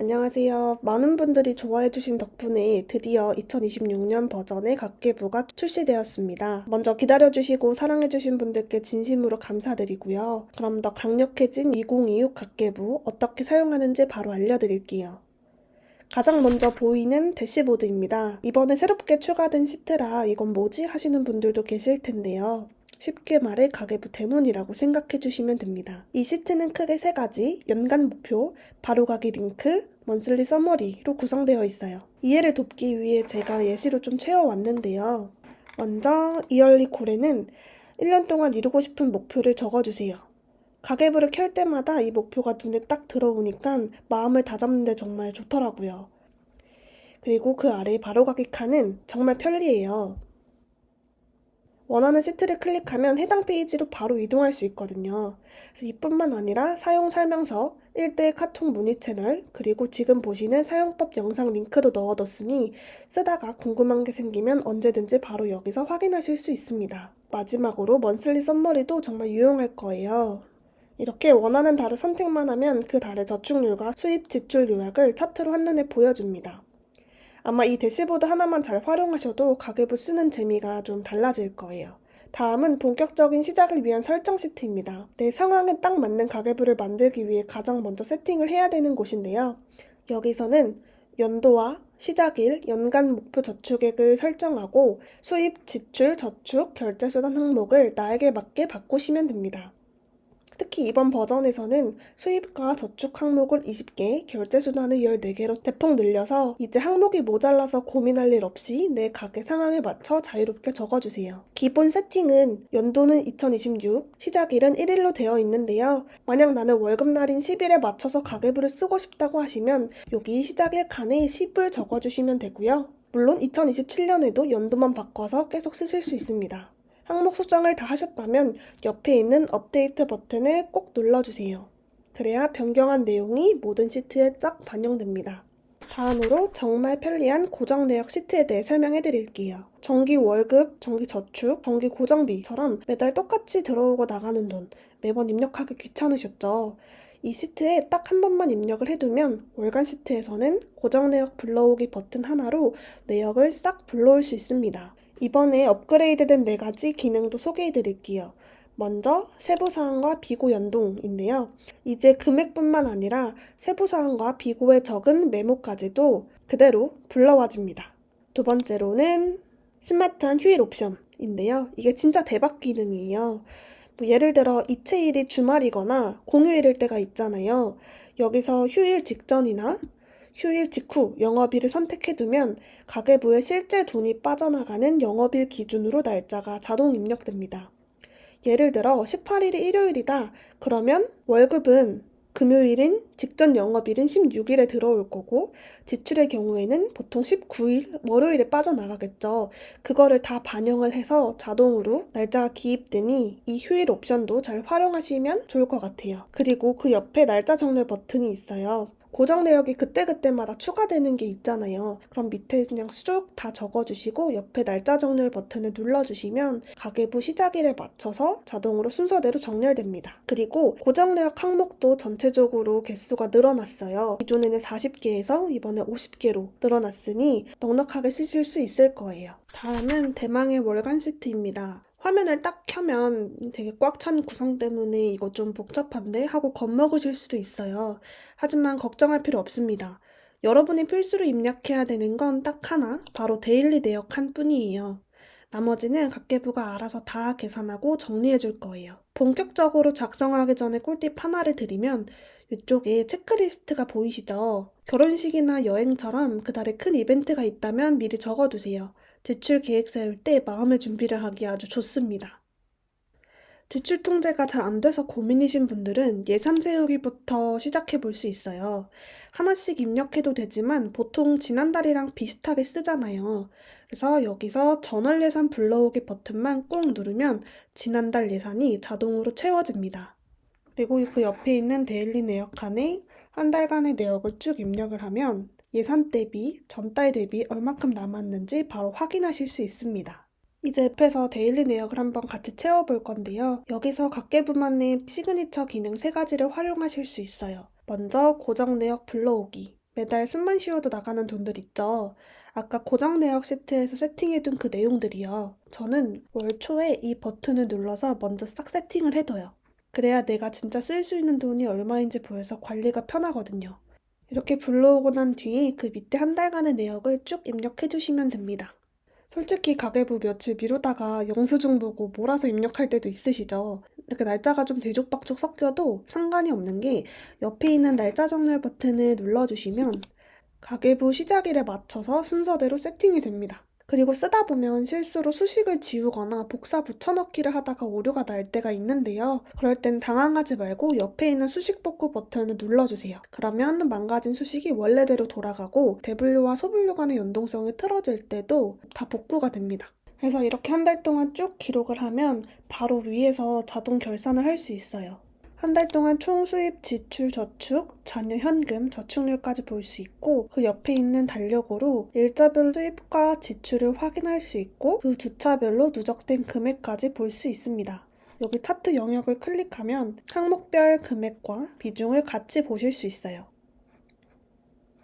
안녕하세요. 많은 분들이 좋아해주신 덕분에 드디어 2026년 버전의 각계부가 출시되었습니다. 먼저 기다려주시고 사랑해주신 분들께 진심으로 감사드리고요. 그럼 더 강력해진 2026 각계부 어떻게 사용하는지 바로 알려드릴게요. 가장 먼저 보이는 대시보드입니다. 이번에 새롭게 추가된 시트라 이건 뭐지? 하시는 분들도 계실 텐데요. 쉽게 말해 가계부 대문이라고 생각해 주시면 됩니다. 이 시트는 크게 세 가지, 연간 목표, 바로가기 링크, 먼슬리 서머리로 구성되어 있어요. 이해를 돕기 위해 제가 예시로 좀 채워왔는데요. 먼저 이얼리 콜에는 1년 동안 이루고 싶은 목표를 적어주세요. 가계부를 켤 때마다 이 목표가 눈에 딱 들어오니까 마음을 다잡는데 정말 좋더라고요. 그리고 그 아래 바로가기 칸은 정말 편리해요. 원하는 시트를 클릭하면 해당 페이지로 바로 이동할 수 있거든요. 그래서 이뿐만 아니라 사용 설명서, 1대1 카톡 문의 채널, 그리고 지금 보시는 사용법 영상 링크도 넣어뒀으니 쓰다가 궁금한 게 생기면 언제든지 바로 여기서 확인하실 수 있습니다. 마지막으로 먼슬리 썸머리도 정말 유용할 거예요. 이렇게 원하는 달을 선택만 하면 그 달의 저축률과 수입 지출 요약을 차트로 한눈에 보여줍니다. 아마 이 대시보드 하나만 잘 활용하셔도 가계부 쓰는 재미가 좀 달라질 거예요. 다음은 본격적인 시작을 위한 설정 시트입니다. 내 상황에 딱 맞는 가계부를 만들기 위해 가장 먼저 세팅을 해야 되는 곳인데요. 여기서는 연도와 시작일, 연간 목표 저축액을 설정하고 수입, 지출, 저축, 결제수단 항목을 나에게 맞게 바꾸시면 됩니다. 특히 이번 버전에서는 수입과 저축 항목을 20개, 결제수단을 14개로 대폭 늘려서 이제 항목이 모자라서 고민할 일 없이 내 가계 상황에 맞춰 자유롭게 적어주세요. 기본 세팅은 연도는 2026, 시작일은 1일로 되어 있는데요. 만약 나는 월급날인 10일에 맞춰서 가계부를 쓰고 싶다고 하시면 여기 시작일 칸에 10을 적어주시면 되고요. 물론 2027년에도 연도만 바꿔서 계속 쓰실 수 있습니다. 항목 수정을 다 하셨다면 옆에 있는 업데이트 버튼을 꼭 눌러주세요. 그래야 변경한 내용이 모든 시트에 쫙 반영됩니다. 다음으로 정말 편리한 고정 내역 시트에 대해 설명해 드릴게요. 정기 월급, 정기 저축, 정기 고정비처럼 매달 똑같이 들어오고 나가는 돈 매번 입력하기 귀찮으셨죠? 이 시트에 딱 한 번만 입력을 해두면 월간 시트에서는 고정 내역 불러오기 버튼 하나로 내역을 싹 불러올 수 있습니다. 이번에 업그레이드된 4가지 기능도 소개해드릴게요. 먼저 세부사항과 비고 연동인데요. 이제 금액뿐만 아니라 세부사항과 비고에 적은 메모까지도 그대로 불러와줍니다. 두 번째로는 스마트한 휴일 옵션인데요. 이게 진짜 대박 기능이에요. 예를 들어 이체일이 주말이거나 공휴일일 때가 있잖아요. 여기서 휴일 직전이나 휴일 직후 영업일을 선택해두면 가계부에 실제 돈이 빠져나가는 영업일 기준으로 날짜가 자동 입력됩니다. 예를 들어 18일이 일요일이다. 그러면 월급은 금요일인 직전 영업일인 16일에 들어올 거고 지출의 경우에는 보통 19일 월요일에 빠져나가겠죠. 그거를 다 반영을 해서 자동으로 날짜가 기입되니 이 휴일 옵션도 잘 활용하시면 좋을 것 같아요. 그리고 그 옆에 날짜 정렬 버튼이 있어요. 고정 내역이 그때그때마다 추가되는 게 있잖아요. 그럼 밑에 그냥 쑥 다 적어주시고 옆에 날짜 정렬 버튼을 눌러주시면 가계부 시작일에 맞춰서 자동으로 순서대로 정렬됩니다. 그리고 고정 내역 항목도 전체적으로 개수가 늘어났어요. 기존에는 40개에서 이번에 50개로 늘어났으니 넉넉하게 쓰실 수 있을 거예요. 다음은 대망의 월간 시트입니다. 화면을 딱 켜면 되게 꽉 찬 구성 때문에 이거 좀 복잡한데 하고 겁먹으실 수도 있어요. 하지만 걱정할 필요 없습니다. 여러분이 필수로 입력해야 되는 건 딱 하나, 바로 데일리 내역 칸 뿐이에요. 나머지는 각계부가 알아서 다 계산하고 정리해 줄 거예요. 본격적으로 작성하기 전에 꿀팁 하나를 드리면 이쪽에 체크리스트가 보이시죠? 결혼식이나 여행처럼 그달에 큰 이벤트가 있다면 미리 적어두세요. 지출 계획 세울 때 마음의 준비를 하기 아주 좋습니다. 지출 통제가 잘 안 돼서 고민이신 분들은 예산 세우기부터 시작해 볼 수 있어요. 하나씩 입력해도 되지만 보통 지난달이랑 비슷하게 쓰잖아요. 그래서 여기서 전월 예산 불러오기 버튼만 꾹 누르면 지난달 예산이 자동으로 채워집니다. 그리고 그 옆에 있는 데일리 내역 칸에 한 달간의 내역을 쭉 입력을 하면 예산 대비, 전달 대비 얼마큼 남았는지 바로 확인하실 수 있습니다. 이제 앱에서 데일리 내역을 한번 같이 채워볼 건데요. 여기서 각계부만의 시그니처 기능 3가지를 활용하실 수 있어요. 먼저 고정 내역 불러오기. 매달 숨만 쉬어도 나가는 돈들 있죠. 아까 고정 내역 시트에서 세팅해둔 그 내용들이요. 저는 월 초에 이 버튼을 눌러서 먼저 싹 세팅을 해둬요. 그래야 내가 진짜 쓸 수 있는 돈이 얼마인지 보여서 관리가 편하거든요. 이렇게 불러오고 난 뒤에 그 밑에 한 달간의 내역을 쭉 입력해 주시면 됩니다. 솔직히 가계부 며칠 미루다가 영수증 보고 몰아서 입력할 때도 있으시죠? 이렇게 날짜가 좀 뒤죽박죽 섞여도 상관이 없는 게 옆에 있는 날짜 정렬 버튼을 눌러주시면 가계부 시작일에 맞춰서 순서대로 세팅이 됩니다. 그리고 쓰다 보면 실수로 수식을 지우거나 복사 붙여넣기를 하다가 오류가 날 때가 있는데요. 그럴 땐 당황하지 말고 옆에 있는 수식 복구 버튼을 눌러주세요. 그러면 망가진 수식이 원래대로 돌아가고 대분류와 소분류 간의 연동성이 틀어질 때도 다 복구가 됩니다. 그래서 이렇게 한 달 동안 쭉 기록을 하면 바로 위에서 자동 결산을 할 수 있어요. 한 달 동안 총 수입, 지출, 저축, 잔여 현금, 저축률까지 볼 수 있고 그 옆에 있는 달력으로 일자별 수입과 지출을 확인할 수 있고 그 주차별로 누적된 금액까지 볼 수 있습니다. 여기 차트 영역을 클릭하면 항목별 금액과 비중을 같이 보실 수 있어요.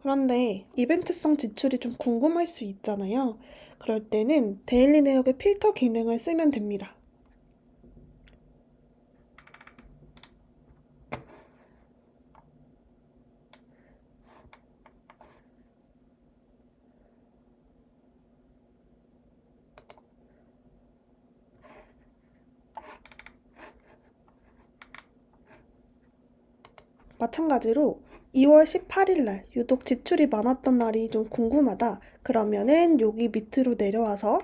그런데 이벤트성 지출이 좀 궁금할 수 있잖아요. 그럴 때는 데일리 내역의 필터 기능을 쓰면 됩니다. 마찬가지로 2월 18일 날 유독 지출이 많았던 날이 좀 궁금하다. 그러면은 여기 밑으로 내려와서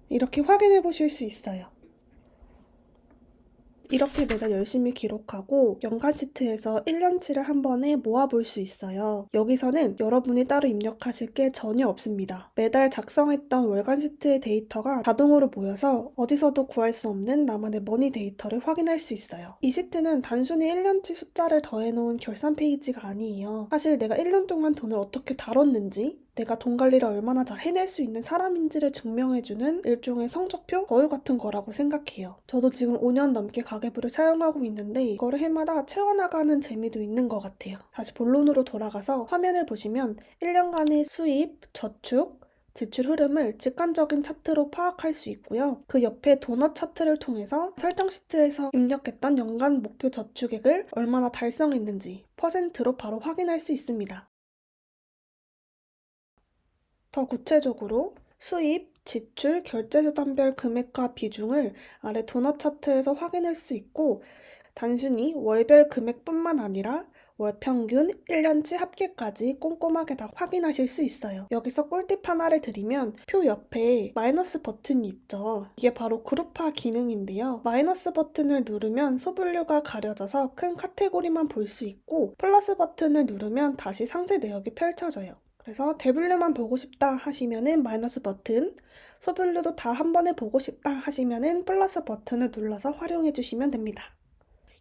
이렇게 확인해 보실 수 있어요. 이렇게 매달 열심히 기록하고 연간 시트에서 1년치를 한 번에 모아볼 수 있어요. 여기서는 여러분이 따로 입력하실 게 전혀 없습니다. 매달 작성했던 월간 시트의 데이터가 자동으로 모여서 어디서도 구할 수 없는 나만의 머니 데이터를 확인할 수 있어요. 이 시트는 단순히 1년치 숫자를 더해놓은 결산 페이지가 아니에요. 사실 내가 1년 동안 돈을 어떻게 다뤘는지 내가 돈 관리를 얼마나 잘 해낼 수 있는 사람인지를 증명해주는 일종의 성적표? 거울 같은 거라고 생각해요. 저도 지금 5년 넘게 가계부를 사용하고 있는데 이거를 해마다 채워나가는 재미도 있는 것 같아요. 다시 본론으로 돌아가서 화면을 보시면 1년간의 수입, 저축, 지출 흐름을 직관적인 차트로 파악할 수 있고요. 그 옆에 도넛 차트를 통해서 설정 시트에서 입력했던 연간 목표 저축액을 얼마나 달성했는지 퍼센트로 바로 확인할 수 있습니다. 더 구체적으로 수입, 지출, 결제수단별 금액과 비중을 아래 도넛 차트에서 확인할 수 있고 단순히 월별 금액뿐만 아니라 월 평균, 1년치 합계까지 꼼꼼하게 다 확인하실 수 있어요. 여기서 꿀팁 하나를 드리면 표 옆에 마이너스 버튼이 있죠. 이게 바로 그룹화 기능인데요. 마이너스 버튼을 누르면 소분류가 가려져서 큰 카테고리만 볼 수 있고 플러스 버튼을 누르면 다시 상세 내역이 펼쳐져요. 그래서 대분류만 보고 싶다 하시면은 마이너스 버튼, 소분류도 다 한 번에 보고 싶다 하시면은 플러스 버튼을 눌러서 활용해 주시면 됩니다.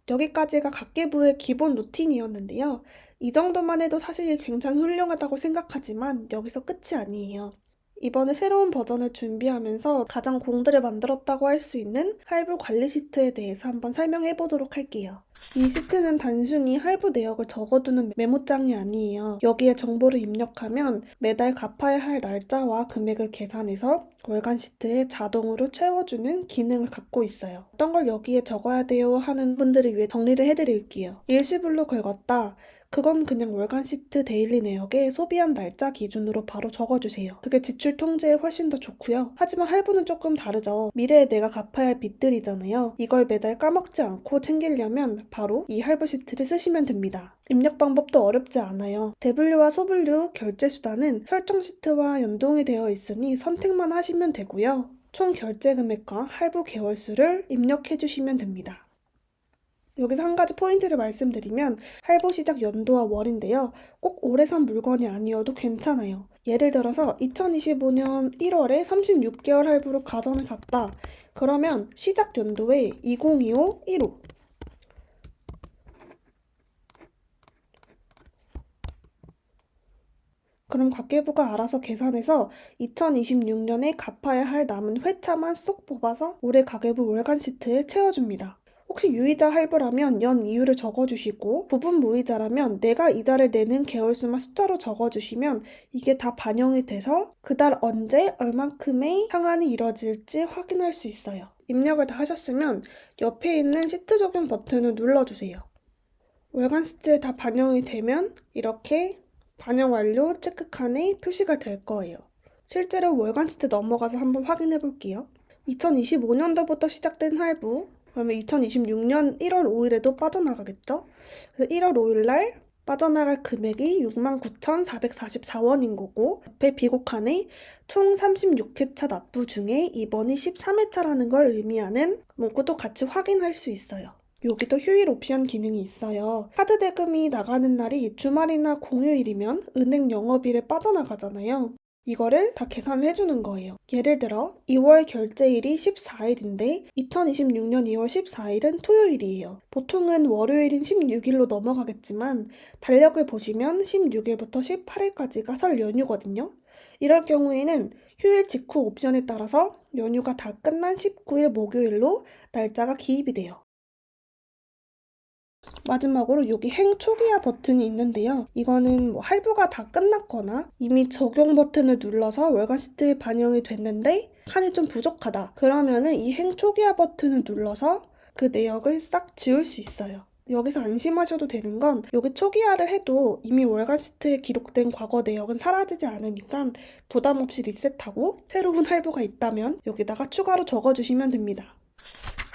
여기까지가 각계부의 기본 루틴이었는데요. 이 정도만 해도 사실 굉장히 훌륭하다고 생각하지만 여기서 끝이 아니에요. 이번에 새로운 버전을 준비하면서 가장 공들여 만들었다고 할 수 있는 할부 관리 시트에 대해서 한번 설명해 보도록 할게요. 이 시트는 단순히 할부 내역을 적어두는 메모장이 아니에요. 여기에 정보를 입력하면 매달 갚아야 할 날짜와 금액을 계산해서 월간 시트에 자동으로 채워주는 기능을 갖고 있어요. 어떤 걸 여기에 적어야 돼요 하는 분들을 위해 정리를 해드릴게요. 일시불로 긁었다. 그건 그냥 월간 시트 데일리 내역에 소비한 날짜 기준으로 바로 적어주세요. 그게 지출 통제에 훨씬 더 좋고요. 하지만 할부는 조금 다르죠. 미래에 내가 갚아야 할 빚들이잖아요. 이걸 매달 까먹지 않고 챙기려면 바로 이 할부 시트를 쓰시면 됩니다. 입력 방법도 어렵지 않아요. 대분류와 소분류 결제 수단은 설정 시트와 연동이 되어 있으니 선택만 하시면 되고요. 총 결제 금액과 할부 개월수를 입력해 주시면 됩니다. 여기서 한 가지 포인트를 말씀드리면 할부 시작 연도와 월인데요. 꼭 오래 산 물건이 아니어도 괜찮아요. 예를 들어서 2025년 1월에 36개월 할부로 가전을 샀다. 그러면 시작 연도에 2025 1호 그럼 가계부가 알아서 계산해서 2026년에 갚아야 할 남은 회차만 쏙 뽑아서 올해 가계부 월간 시트에 채워줍니다. 혹시 유이자 할부라면 연 이유를 적어주시고 부분 무이자라면 내가 이자를 내는 개월수만 숫자로 적어주시면 이게 다 반영이 돼서 그달 언제 얼만큼의 상환이 이뤄질지 확인할 수 있어요. 입력을 다 하셨으면 옆에 있는 시트 적용 버튼을 눌러주세요. 월간 시트에 다 반영이 되면 이렇게 반영 완료 체크칸에 표시가 될 거예요. 실제로 월간 시트 넘어가서 한번 확인해 볼게요. 2025년도부터 시작된 할부, 그러면 2026년 1월 5일에도 빠져나가겠죠? 그래서 1월 5일 날 빠져나갈 금액이 69,444원인 거고 옆에 비곡칸에 총 36회차 납부 중에 이번이 13회차라는 걸 의미하는 문구도 같이 확인할 수 있어요. 여기도 휴일 옵션 기능이 있어요. 카드 대금이 나가는 날이 주말이나 공휴일이면 은행 영업일에 빠져나가잖아요. 이거를 다 계산을 해주는 거예요. 예를 들어 2월 결제일이 14일인데 2026년 2월 14일은 토요일이에요. 보통은 월요일인 16일로 넘어가겠지만 달력을 보시면 16일부터 18일까지가 설 연휴거든요. 이럴 경우에는 휴일 직후 옵션에 따라서 연휴가 다 끝난 19일 목요일로 날짜가 기입이 돼요. 마지막으로 여기 행 초기화 버튼이 있는데요. 이거는 할부가 다 끝났거나 이미 적용 버튼을 눌러서 월간 시트에 반영이 됐는데 칸이 좀 부족하다. 그러면은 이 행 초기화 버튼을 눌러서 그 내역을 싹 지울 수 있어요. 여기서 안심하셔도 되는 건 여기 초기화를 해도 이미 월간 시트에 기록된 과거 내역은 사라지지 않으니까 부담 없이 리셋하고 새로운 할부가 있다면 여기다가 추가로 적어주시면 됩니다.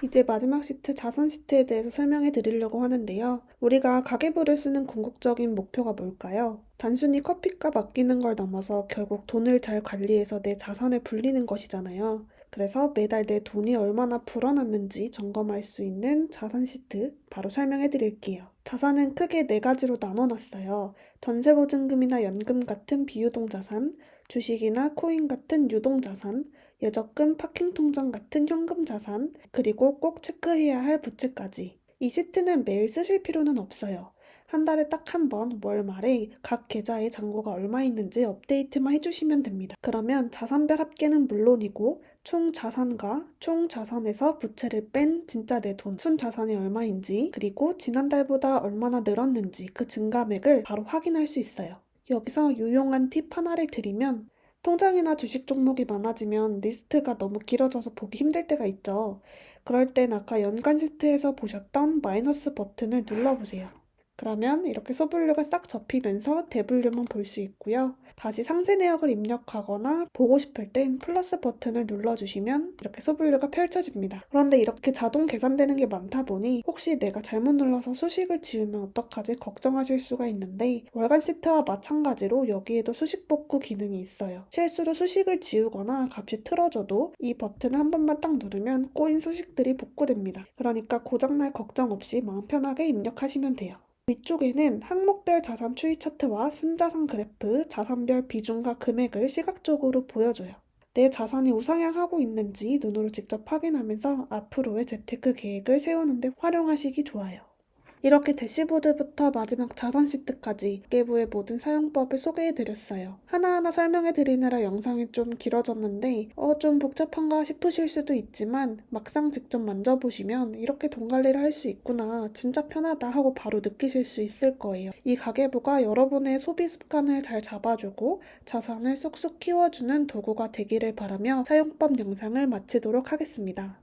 이제 마지막 시트 자산 시트에 대해서 설명해 드리려고 하는데요. 우리가 가계부를 쓰는 궁극적인 목표가 뭘까요? 단순히 커피값 아끼는 걸 넘어서 결국 돈을 잘 관리해서 내 자산을 불리는 것이잖아요. 그래서 매달 내 돈이 얼마나 불어났는지 점검할 수 있는 자산 시트 바로 설명해 드릴게요. 자산은 크게 네 가지로 나눠놨어요. 전세보증금이나 연금 같은 비유동 자산, 주식이나 코인 같은 유동 자산, 예적금, 파킹 통장 같은 현금 자산, 그리고 꼭 체크해야 할 부채까지. 이 시트는 매일 쓰실 필요는 없어요. 한 달에 딱 한 번 월 말에 각 계좌에 잔고가 얼마 있는지 업데이트만 해주시면 됩니다. 그러면 자산별 합계는 물론이고 총 자산과 총 자산에서 부채를 뺀 진짜 내 돈, 순 자산이 얼마인지, 그리고 지난달보다 얼마나 늘었는지 그 증가액을 바로 확인할 수 있어요. 여기서 유용한 팁 하나를 드리면 통장이나 주식 종목이 많아지면 리스트가 너무 길어져서 보기 힘들 때가 있죠. 그럴 땐 아까 연간 시트에서 보셨던 마이너스 버튼을 눌러보세요. 그러면 이렇게 소분류가 싹 접히면서 대분류만 볼 수 있고요. 다시 상세 내역을 입력하거나 보고 싶을 땐 플러스 버튼을 눌러주시면 이렇게 소분류가 펼쳐집니다. 그런데 이렇게 자동 계산되는 게 많다 보니 혹시 내가 잘못 눌러서 수식을 지우면 어떡하지 걱정하실 수가 있는데 월간 시트와 마찬가지로 여기에도 수식 복구 기능이 있어요. 실수로 수식을 지우거나 값이 틀어져도 이 버튼을 한 번만 딱 누르면 꼬인 수식들이 복구됩니다. 그러니까 고장날 걱정 없이 마음 편하게 입력하시면 돼요. 위쪽에는 항목별 자산 추이 차트와 순자산 그래프, 자산별 비중과 금액을 시각적으로 보여줘요. 내 자산이 우상향하고 있는지 눈으로 직접 확인하면서 앞으로의 재테크 계획을 세우는 데 활용하시기 좋아요. 이렇게 대시보드부터 마지막 자산 시트까지 가계부의 모든 사용법을 소개해드렸어요. 하나하나 설명해드리느라 영상이 좀 길어졌는데 좀 복잡한가 싶으실 수도 있지만 막상 직접 만져보시면 이렇게 돈 관리를 할 수 있구나, 진짜 편하다 하고 바로 느끼실 수 있을 거예요. 이 가계부가 여러분의 소비 습관을 잘 잡아주고 자산을 쑥쑥 키워주는 도구가 되기를 바라며 사용법 영상을 마치도록 하겠습니다.